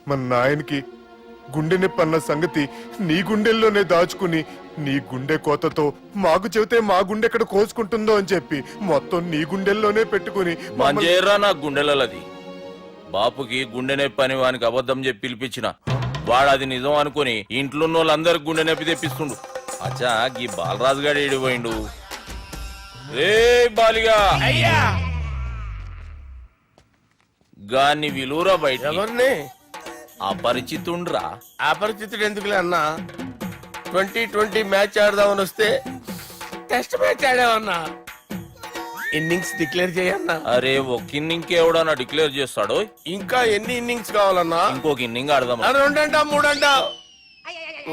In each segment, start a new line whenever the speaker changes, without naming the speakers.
మన నాయనకి గుండె నొప్పి అన్న సంగతి నీ గుండెల్లోనే దాచుకుని నీ గుండె కోతతో మాకు చెబితే మా గుండె ఎక్కడ కోసుకుంటుందో అని చెప్పి మొత్తం నీ గుండెల్లోనే పెట్టుకుని
మంజేరా నా గుండెలది. బాపుకి గుండె నొప్పి అని వానికి అబద్ధం చెప్పి పిలిపించిన వాడు అది నిజం అనుకుని ఇంట్లో వాళ్ళందరికి గుండె నొప్పి తెప్పిస్తుండు. అచ్చా గీ బాలరాజు గారు ఏడిపోయిండు. రే బాలిగా
అయ్యా
గాన్ని విలువరా బయట.
ఎవరిని?
అపరిచితుండ్రా.
అపరిచితుడు ఎందుకులే అన్నా? 2020 మ్యాచ్ ఆడదామని వస్తే టెస్ట్ మ్యాచ్ ఆడామన్నా. ఇన్నింగ్స్ డిక్లేర్ చేయన్నా.
అరే ఒక ఇన్నింగ్ ఎవడన్నా డిక్లేర్ చేస్తాడు?
ఇంకా ఎన్ని ఇన్నింగ్స్ కావాలన్నా?
ఇంకొక ఇన్నింగ్ ఆడదాం.
2 అంటా 3 అంటా?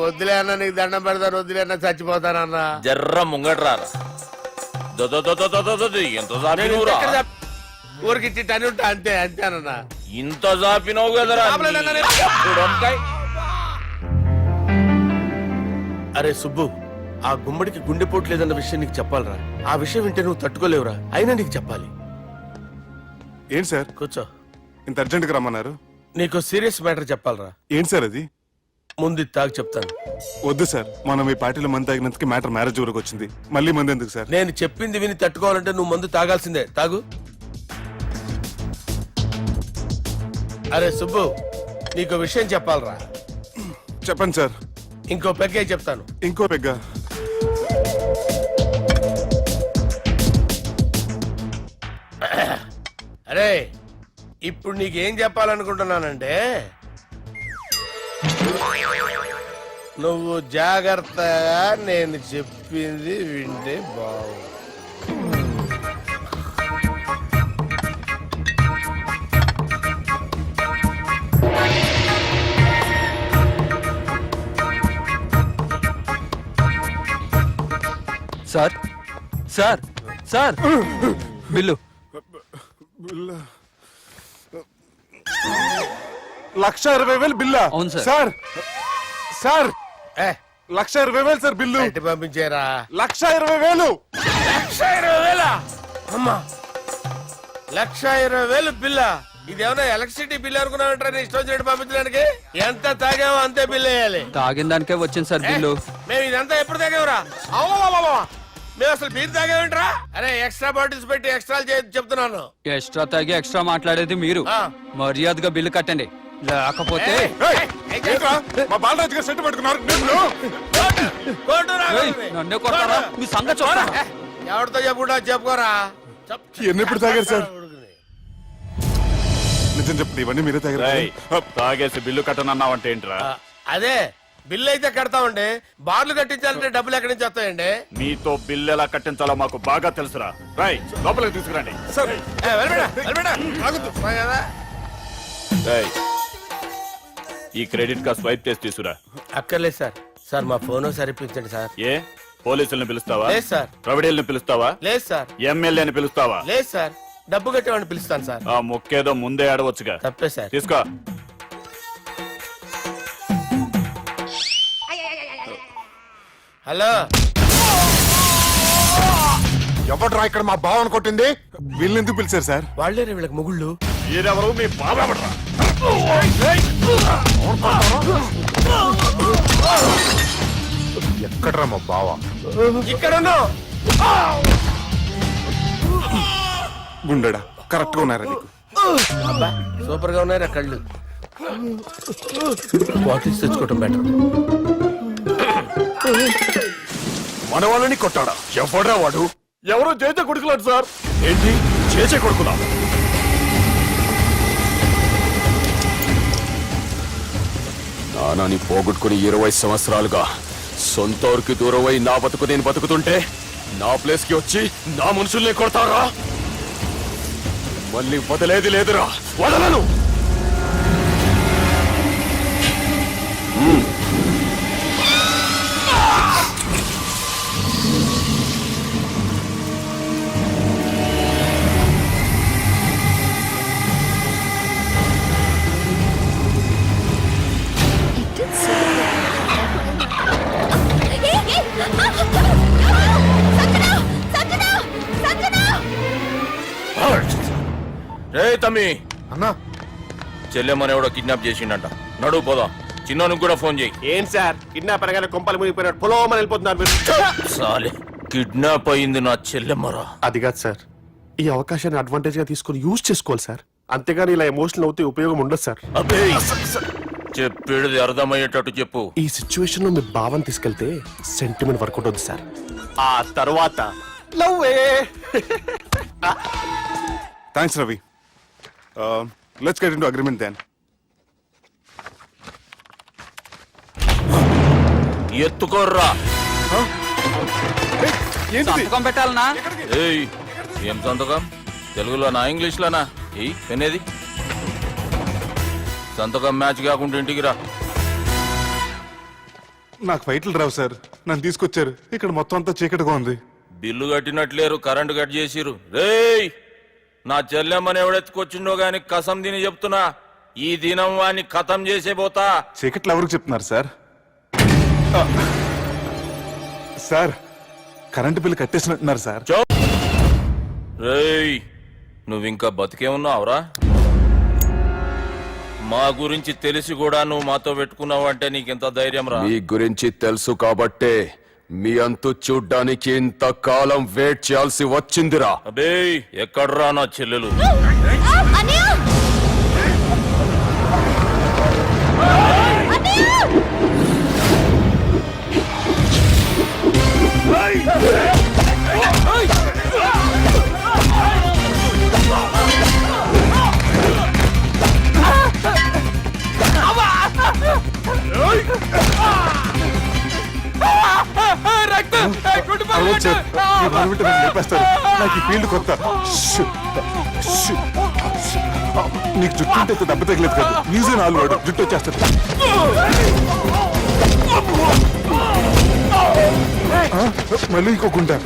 వద్దులే అన్న, నీకు దండం పెడతాను. వద్దులే అన్న, చచ్చిపోతానన్నా.
జర్ర ముంగట్రా. ఎంత జాపినవురా?
ఊరికి టని ఉంటా అంతే అంతేనన్నా.
ఇంత జాపినవు కదరా.
అరే సుబ్బు, ఆ గుమ్మడికి గుండెపోటు లేదన్న విషయం నీకు చెప్పాలరా. ఆ విషయం వింటే నువ్వు తట్టుకోలేవురా. అయినా నీకు చెప్పాలి.
ఏంటి సార్
కూర్చో.
ఇంత అర్జెంట్ గా రమ్మన్నారు?
నీకు సీరియస్ మ్యాటర్ చెప్పాలరా.
ఏంటి సార్ అది?
ముందు తాగు చెప్తాను.
వద్దు సార్, మనం ఈ పార్టీలో మంది తాగినందుకు మ్యాటర్ మ్యారేజ్ వరకు వచ్చింది. మళ్ళీ మంది ఎందుకు సార్?
నేను చెప్పింది విని తట్టుకోవాలంటే నువ్వు మందు తాగాల్సిందే. తాగు. అరే సుబ్బు, నీకు విషయం చెప్పాలరా.
చెప్పండి సార్.
ఇంకో పెగ్గే చెప్తాను.
ఇంకో పెగ్గా?
అరే ఇప్పుడు నీకేం చెప్పాలనుకుంటున్నానంటే, నువ్వు జాగ్రత్తగా నేను చెప్పింది వింటే బాగుంది.
Sir sir sir bill.
1,20,000 బిల్లా?
అవును సార్.
సార్ సార్
ఏ
1,20,000 సార్ బిల్లు.
బయట పంపించేరా.
1,20,000.
1,20,000 అమ్మా, 1,20,000 బిల్ల. ఇదేమన్నా ఎలక్ట్రిసిటీ బిల్ అనుకున్నామంటారా? నీ ఇష్టం వచ్చినట్టు పంపించడానికి. ఎంత తాగామో అంతే బిల్ వేయాలి.
తాగిన దానికే వచ్చింది సార్ బిల్లు.
మేము ఇదంతా ఎప్పుడు తాగావురా? మేము అసలు బీర్ తాగామేంట్రా? అరే ఎక్స్ట్రా బాటిల్స్ పెట్టి ఎక్స్ట్రా చెప్తున్నాను.
ఎక్స్ట్రా తాగి ఎక్స్ట్రా మాట్లాడేది మీరు. మర్యాదగా బిల్లు కట్టండి, లేకపోతే
మా బాలరాజు గారు సెట్ పెట్టుకున్నారు.
నన్నే కొడతారా? మీ సంగతి చూడరా.
ఎవరితో చెప్పుకుంటా చెప్పుకోరా.
ఎన్నెప్పుడు తాగారు సార్? నిజం చెప్పండి, ఇవన్నీ మీరే తాగారు?
తాగేసి బిల్లు కట్టనన్నావంటే ఏంట్రా?
అదే బిల్లు అయితే కడతామండి. బార్లు కట్టించాలంటే డబ్బులు ఎక్కడి నుంచి వస్తాయండి?
మీతో బిల్లు ఎలా కట్టించాలో మాకు బాగా తెలుసురా. రై లోపలికి తీసుకురండి. రేయ్, ఈ క్రెడిట్ కార్డ్ స్వైప్ చేసి తీసుకురా.
అక్కర్లేదు సార్. సార్ మా ఫోన్ సరిపించండి సార్.
ఏ పోలీసుల్ని పిలుస్తావా?
లేదు సార్.
ప్రొవిడీల్ని పిలుస్తావా?
లేదు సార్.
ఎమ్మెల్యేని పిలుస్తావా?
లేదు సార్. డబ్బు కట్టేవాడిని పిలుస్తాను సార్.
ఆ ముక్కేదో ముందే ఆడవచ్చుగా.
తప్పే సార్.
తీసుకో.
హలో,
ఎవడ్రా ఇక్కడ మా బావని కొట్టింది? వీళ్ళు ఎందుకు పిలిచారు సార్?
వాళ్ళేరే వీళ్ళకి మొగుళ్ళు.
మీరెవరు? మీ బాబా.
ఎక్కడ్రా మా బావ?
ఇక్కడ ఉన్నావు.
గుండెడా కరెక్ట్ గా ఉన్నారా నీకు?
అబ్బా సూపర్ గా ఉన్నారా కళ్ళు. బాటిల్స్ తెచ్చుకోవటం బెటర్.
మన వాళ్ళని కొట్టాడా? ఎవడ్రా వాడు? ఎవరో చేచే కొడుకులాడు సార్. ఏంటి చేచే కొడుకులా? నానాని పోగొట్టుకుని 20 సంవత్సరాలుగా సొంత ఊరికి దూరమై నా బతుకు నేను బతుకుతుంటే నా ప్లేస్ కి వచ్చి నా మనుషుల్ని కొడతారా? మళ్ళీ వదిలేది లేదురా. వదలను.
రే తమ్మి,
అన్నా
చెల్లెమ్మని ఎవడో కిడ్నాప్ చేసిండంట. నడువు పోదాం. చిన్నోనికి కూడా ఫోన్ చేయి.
ఏంటి సార్ కిడ్నాప్ అనగానే కొంపలు మునిగిపోయినట్టు పొలవమని వెళ్ళిపోతున్నారు మీరు.
సాలే, కిడ్నాప్ అయింది నా చెల్లెమ్మరా.
అది కాదు సార్, ఈ అవకాశాన్ని అడ్వాంటేజ్ గా తీసుకొని యూజ్ చేసుకోవాలి సార్. అంతేగాని ఇలా ఎమోషనల్ అవుతే ఉపయోగం ఉండదు సార్.
అబ్బే, చెప్పేది అర్థమయ్యేటట్టు చెప్పు.
ఈ సిచ్యువేషన్ లో మీ భావం తీసుకెళ్తే సెంటిమెంట్ వర్కౌట్ అవుతుంది సార్. ఆ తర్వాత love.
Thanks, Ravi. Let's get into agreement then.
ఎత్తుకోర్రా.
సంతకం పెట్టాలనా?
ఏయ్, ఏం సంతకం? తెలుగులోనా ఇంగ్లీష్లోనా? ఏయ్ వినేది సంతకం మ్యాచ్ కాకుండా ఇంటికి రా.
నాకు ఫైట్లు రావు సార్, నన్ను తీసుకొచ్చారు. ఇక్కడ మొత్తం అంతా చీకటిగా ఉంది.
బిల్లు కట్టినట్లేరు, కరెంటు కట్ చేసిరు. రేయ్, నా చెల్లెమ్మని ఎవడెత్తుకొచ్చిండో గాని కసం తిని చెప్తున్నా, ఈ దినం వాణ్ణి ఖతం చేసే పోతా.
చీకట్లు ఎవరికి చెప్తున్నారు సార్? సార్, కరెంటు బిల్లు కట్టేసినట్టున్నారు సార్.
రేయ్, నువ్వింకా బతికే ఉన్నావురా? మా గురించి తెలిసి కూడా నువ్వు మాతో పెట్టుకున్నావంటే నీకెంత ధైర్యం రా?
మీ గురించి తెలుసు కాబట్టే మీ అంతు చూడ్డానికి ఇంతకాలం వెయిట్ చేయాల్సి వచ్చిందిరా.
అబే, ఎక్కడ్రా నా చెల్లెలు?
అరవద్దు సార్, ఈ మనవింట నన్ను లేపేస్తారు. నాకు ఈ ఫీల్డ్ కొత్త. Shoe, shoe, shoe. నీకు జుట్టు ఉంటే దెబ్బ తగిలేదు కదా, న్యూస్ నాలుగు వాడు జుట్టు వచ్చేస్తుంది. మళ్ళీ ఇంకో గుండె.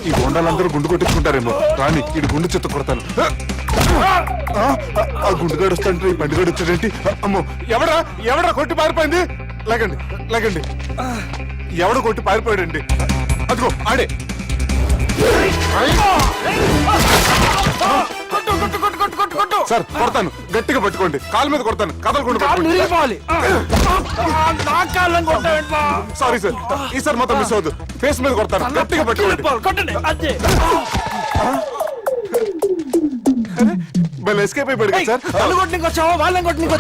ఈ గుండాలందరూ గుండు కొట్టించుకుంటారేమో. రాని ఈ గుండె చెత్త కొడతాను. ఆ గుండుగాడు వస్తాంటే ఈ బండిగాడు వచ్చాడేంటి? అమ్మో, ఎవడా ఎవడా కొట్టి పారిపోయింది? లేకండి లేకండి, ఎవడ కొట్టి పారిపోయాడండి? అదిగో ఆడే. సార్ కొడతాను, గట్టిగా పట్టుకోండి. కాలు మీద కొడతాను, కదలకుండా పట్టుకోండి. సారీ సార్, ఈసారి మాత్రం మిస్ అవద్దు. ఫేస్ మీద కొడతాను, గట్టిగా పట్టుకోండి. Well, escape అయిపోయాడు కదా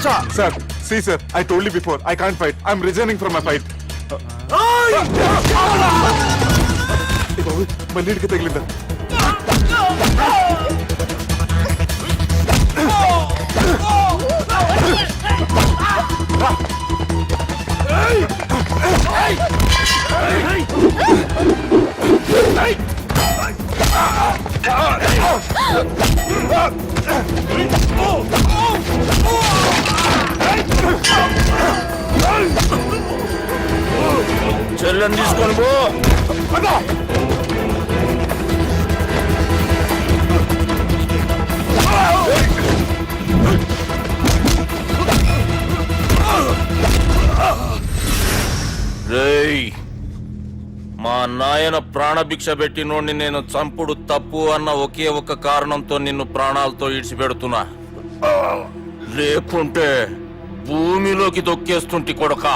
sir. Sir, see sir, I told you before, I can't fight. I'm resigning from my fight. మళ్ళీ ఇడికి తగిలిందా?
చెల్లెని తీసుకొని పో. రేయ్, మా నాయన ప్రాణభిక్ష పెట్టినోడిని నేను చంపుడు తప్పు అన్న ఒకే ఒక్క కారణంతో నిన్ను ప్రాణాలతో ఇడిచిపెడుతున్నా. లేకుంటే భూమిలోకి దొక్కేస్తుంటి కొడక.